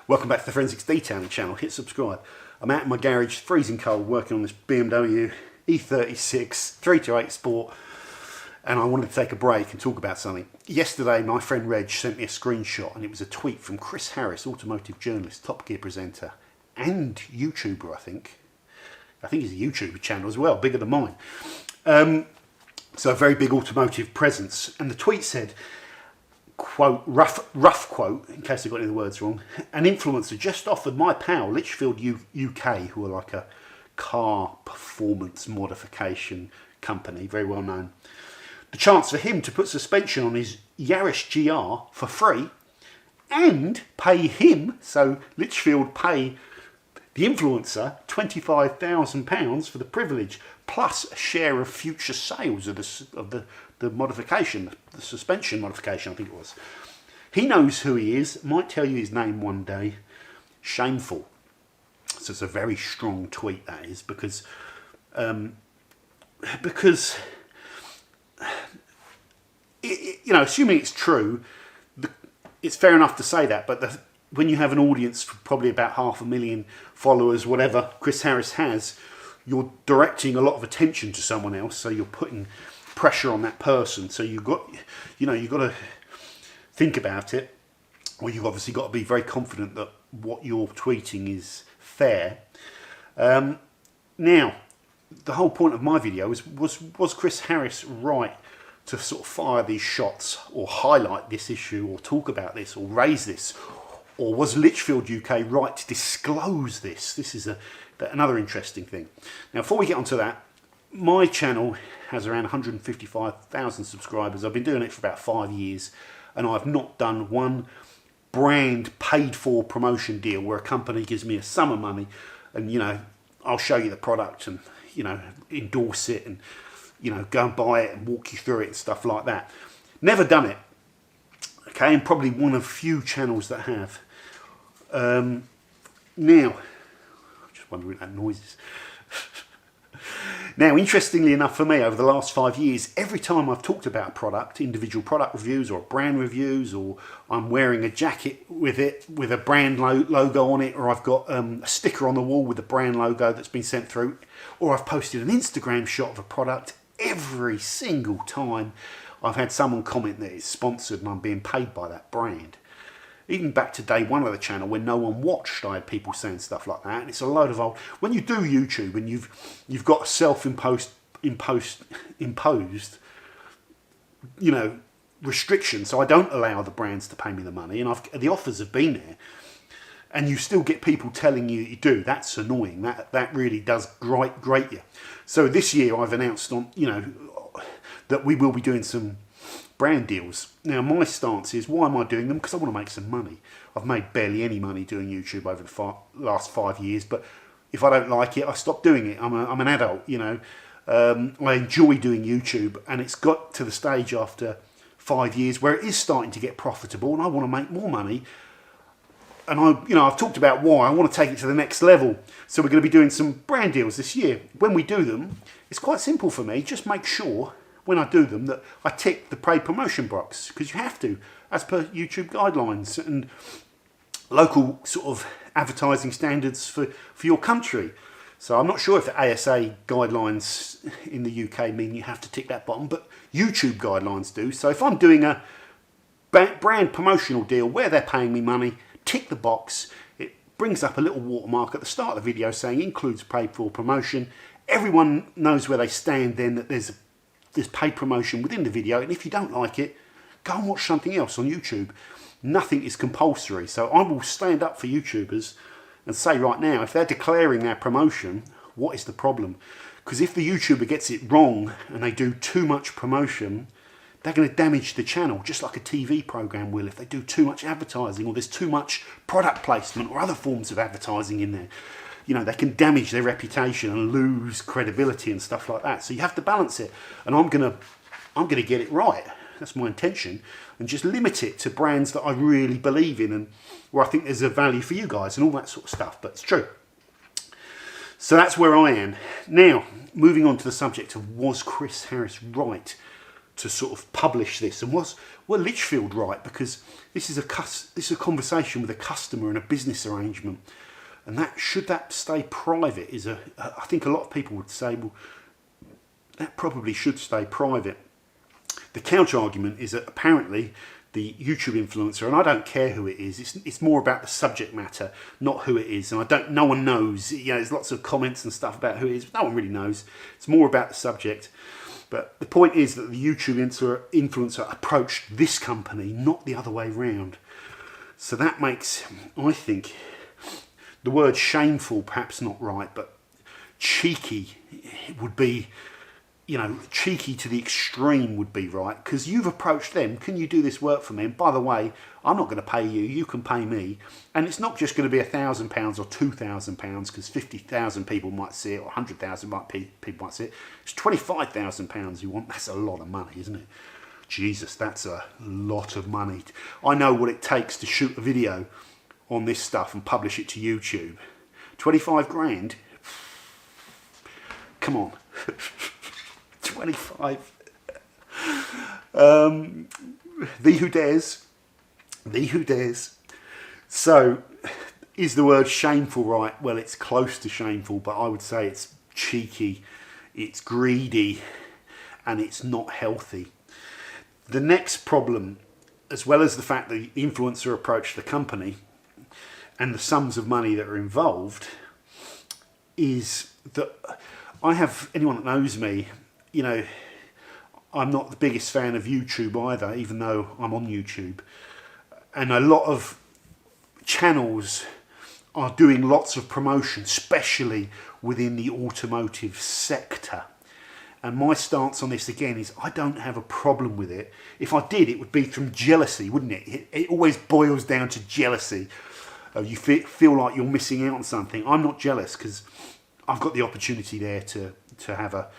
Welcome back to the Forensics Detailing channel. Hit subscribe. I'm out in my garage, freezing cold, working on this BMW E36 328 Sport, and I wanted to take a break and talk about something. Yesterday, my friend Reg sent me a screenshot, and it was a tweet from Chris Harris, automotive journalist, Top Gear presenter, and YouTuber, I think. I think he's a YouTube channel as well, bigger than mine. So a very big automotive presence. And the tweet said, quote, rough quote, in case I got any of the words wrong, an influencer just offered my pal, Litchfield UK, who are like a car performance modification company, very well known, the chance for him to put suspension on his Yaris GR for free and pay him, so Litchfield pay the influencer £25,000 for the privilege, plus a share of future sales of the modification, the suspension modification, I think it was. He knows who he is, might tell you his name one day. Shameful. So it's a very strong tweet, that is, because you know, assuming it's true, it's fair enough to say that, but when you have an audience for probably about 500,000 followers, whatever Chris Harris has, you're directing a lot of attention to someone else, so you're putting pressure on that person. So you've got to think about it, or you've obviously got to be very confident that what you're tweeting is fair. Now, the whole point of my video was Chris Harris right to sort of fire these shots, or highlight this issue, or talk about this, or raise this? Or was Litchfield UK right to disclose this? This is another interesting thing. Now, before we get onto that, my channel has around 155,000 subscribers. I've been doing it for about 5 years, and I've not done one brand paid for promotion deal where a company gives me a sum of money and, you know, I'll show you the product and, you know, endorse it and, you know, go and buy it and walk you through it and stuff like that. Never done it. Okay, and probably one of few channels that have. Now, I'm just wondering what that noise is. Now, interestingly enough for me, over the last 5 years, every time I've talked about a product, individual product reviews or brand reviews, or I'm wearing a jacket with it, with a brand logo on it, or I've got a sticker on the wall with the brand logo that's been sent through, or I've posted an Instagram shot of a product, every single time I've had someone comment that it's sponsored and I'm being paid by that brand. Even back to day one of the channel when no one watched, I had people saying stuff like that. And it's a load of old. When you do YouTube and you've got a self-imposed, you know, restriction, so I don't allow the brands to pay me the money, and the offers have been there, and you still get people telling you do. That's annoying. That really does grate you. So this year I've announced on, you know, that we will be doing some brand deals. Now, my stance is, why am I doing them? Because I want to make some money. I've made barely any money doing YouTube over the last 5 years, but if I don't like it, I stop doing it. I'm an adult, you know. I enjoy doing YouTube, and it's got to the stage after 5 years where it is starting to get profitable, and I want to make more money. And I've talked about why I want to take it to the next level. So we're going to be doing some brand deals this year. When we do them, it's quite simple for me. Just make sure when I do them that I tick the paid promotion box, because you have to, as per YouTube guidelines and local sort of advertising standards for your country. So I'm not sure if the ASA guidelines in the UK mean you have to tick that button, but YouTube guidelines do. So if I'm doing a brand promotional deal where they're paying me money, tick the box. It brings up a little watermark at the start of the video saying includes paid for promotion. Everyone knows where they stand then, that there's paid promotion within the video, and if you don't like it, go and watch something else on YouTube. Nothing is compulsory. So I will stand up for YouTubers and say right now, if they're declaring their promotion, what is the problem? Because if the YouTuber gets it wrong and they do too much promotion, they're going to damage the channel, just like a TV program will if they do too much advertising, or there's too much product placement or other forms of advertising in there. You know, they can damage their reputation and lose credibility and stuff like that. So you have to balance it. And I'm gonna get it right. That's my intention. And just limit it to brands that I really believe in and where I think there's a value for you guys and all that sort of stuff. But it's true. So that's where I am. Now, moving on to the subject of, was Chris Harris right to sort of publish this, and were Litchfield right? Because this is a conversation with a customer and a business arrangement, and that should that stay private I think a lot of people would say, well, that probably should stay private. The counter argument is that apparently the YouTube influencer, and I don't care who it is, it's more about the subject matter, not who it is. And no one knows. There's lots of comments and stuff about who it is, but no one really knows. It's more about the subject. But the point is that the YouTube influencer approached this company, not the other way round. So that makes, I think, the word shameful perhaps not right, but cheeky would be, cheeky to the extreme would be right, because you've approached them. Can you do this work for me? And by the way, I'm not going to pay you. You can pay me. And it's not just going to be £1,000 or £2,000, because 50,000 people might see it, or 100,000 people might see it. It's £25,000 you want. That's a lot of money, isn't it? Jesus, that's a lot of money. I know what it takes to shoot a video on this stuff and publish it to YouTube. 25 grand? Come on. 25. Thee who dares. Thee who dares. So, is the word shameful right? Well, it's close to shameful, but I would say it's cheeky, it's greedy, and it's not healthy. The next problem, as well as the fact that the influencer approached the company and the sums of money that are involved, is that anyone that knows me, I'm not the biggest fan of YouTube either, even though I'm on YouTube. And a lot of channels are doing lots of promotion, especially within the automotive sector. And my stance on this again is I don't have a problem with it. If I did, it would be from jealousy, wouldn't it? It always boils down to jealousy. You feel like you're missing out on something. I'm not jealous because I've got the opportunity there to have a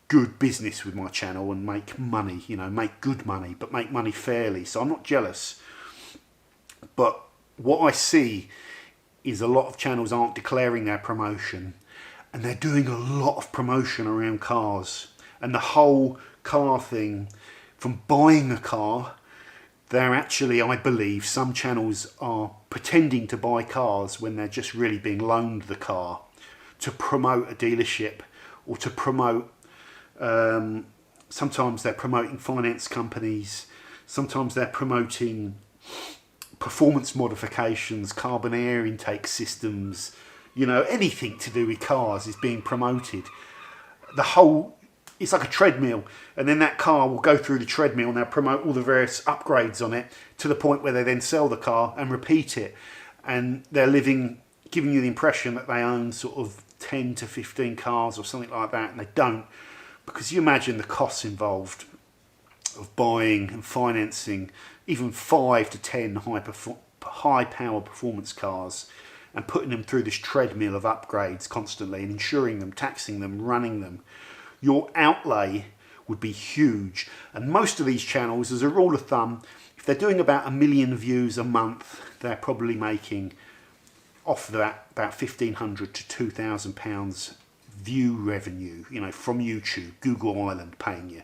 good business with my channel and make money, make good money, but make money fairly. So I'm not jealous. But what I see is a lot of channels aren't declaring their promotion, and they're doing a lot of promotion around cars. And the whole car thing, from buying a car, they're actually, I believe, some channels are pretending to buy cars when they're just really being loaned the car to promote a dealership or to promote, sometimes they're promoting finance companies, sometimes they're promoting performance modifications, carbon air intake systems, anything to do with cars is being promoted. It's like a treadmill, and then that car will go through the treadmill and they'll promote all the various upgrades on it to the point where they then sell the car and repeat it. And they're giving you the impression that they own sort of 10 to 15 cars or something like that, and they don't, because you imagine the costs involved of buying and financing even 5 to 10 high power performance cars and putting them through this treadmill of upgrades constantly and insuring them, taxing them, running them. Your outlay would be huge. And most of these channels, as a rule of thumb, if they're doing about 1 million views a month, they're probably making off that about £1,500 to £2,000 view revenue, from YouTube, Google Island paying you.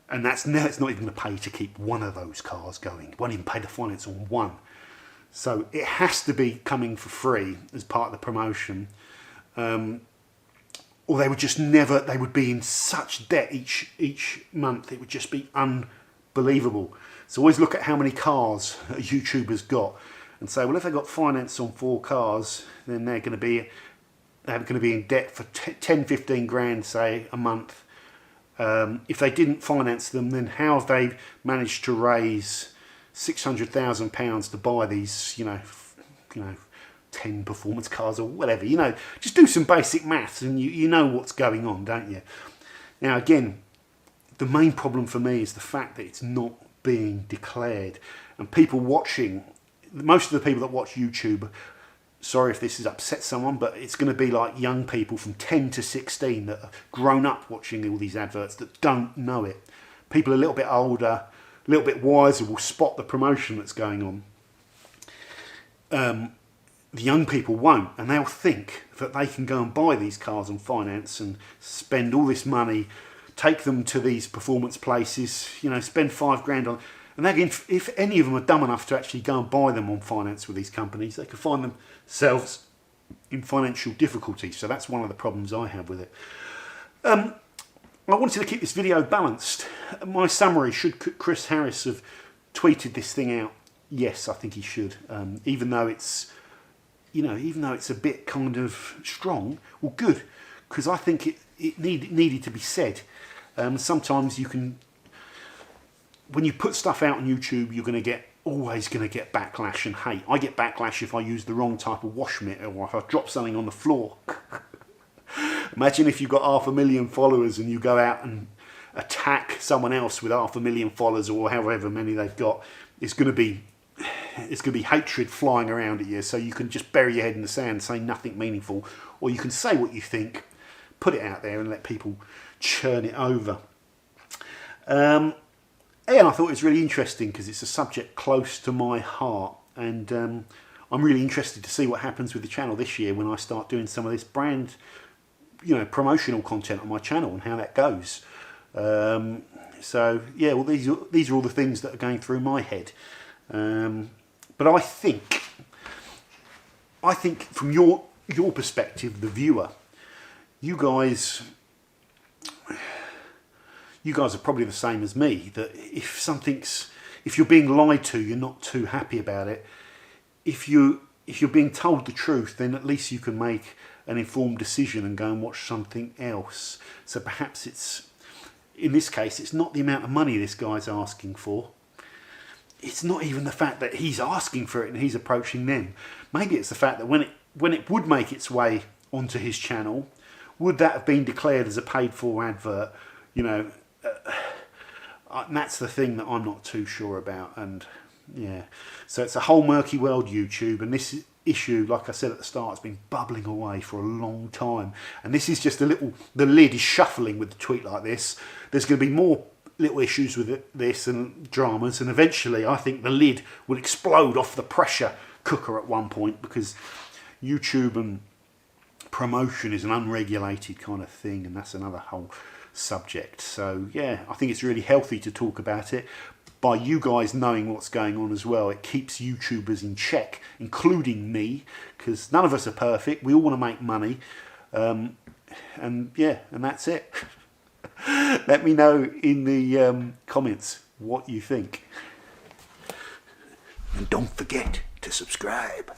And it's not even going to pay to keep one of those cars going. It won't even pay the finance on one. So it has to be coming for free as part of the promotion. Or they would just they would be in such debt each month, it would just be unbelievable. So always look at how many cars a YouTuber's got and say, well, if they got finance on 4 cars, then they're going to be in debt for 10, 15 grand, say, a month. If they didn't finance them, then how have they managed to raise £600,000 to buy these, 10 performance cars or whatever? Just do some basic maths and you know what's going on, don't you? Now, again, the main problem for me is the fact that it's not being declared. And people watching, most of the people that watch YouTube, sorry if this has upset someone, but it's going to be like young people from 10 to 16 that have grown up watching all these adverts that don't know it. People a little bit older, a little bit wiser will spot the promotion that's going on. The young people won't, and they'll think that they can go and buy these cars on finance and spend all this money take them to these performance places, you know, spend £5 on, and again, if any of them are dumb enough to actually go and buy them on finance with these companies, they could find themselves in financial difficulty. So that's one of the problems I have with it. I wanted to keep this video balanced. My summary: should Chris Harris have tweeted this thing out? Yes, I think he should. Even though it's, you know, even though it's a bit kind of strong, well, good, because I think it needed to be said. Sometimes you can, when you put stuff out on YouTube, you're always going to get backlash and hate. I get backlash if I use the wrong type of wash mitt or if I drop something on the floor. Imagine if you've got 500,000 followers and you go out and attack someone else with 500,000 followers or however many they've got. It's going to be hatred flying around at you. So you can just bury your head in the sand, say nothing meaningful, or you can say what you think, put it out there and let people churn it over. And I thought it was really interesting because it's a subject close to my heart, and I'm really interested to see what happens with the channel this year when I start doing some of this brand, you know, promotional content on my channel and how that goes. So yeah, well, these are all the things that are going through my head. But I think from your perspective, the viewer, you guys are probably the same as me, that if you're being lied to, you're not too happy about it. If you're being told the truth, then at least you can make an informed decision and go and watch something else. So perhaps in this case, it's not the amount of money this guy's asking for. It's not even the fact that he's asking for it and he's approaching them. Maybe it's the fact that when it would make its way onto his channel, would that have been declared as a paid-for advert? You know, and that's the thing that I'm not too sure about. And yeah, so it's a whole murky world, YouTube, and this issue, like I said at the start, has been bubbling away for a long time, and this is just the lid is shuffling with the tweet like this. There's going to be more little issues with this and dramas, and eventually I think the lid will explode off the pressure cooker at one point, because YouTube and promotion is an unregulated kind of thing, and that's another whole subject. So yeah, I think it's really healthy to talk about it. By you guys knowing what's going on as well, it keeps YouTubers in check, including me, because none of us are perfect. We all want to make money, and yeah, and that's it. Let me know in the comments what you think, and don't forget to subscribe.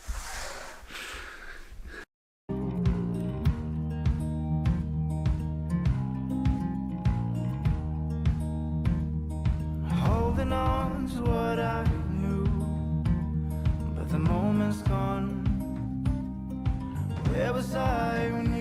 Holding on to what I knew, but the moment's gone. Where was I when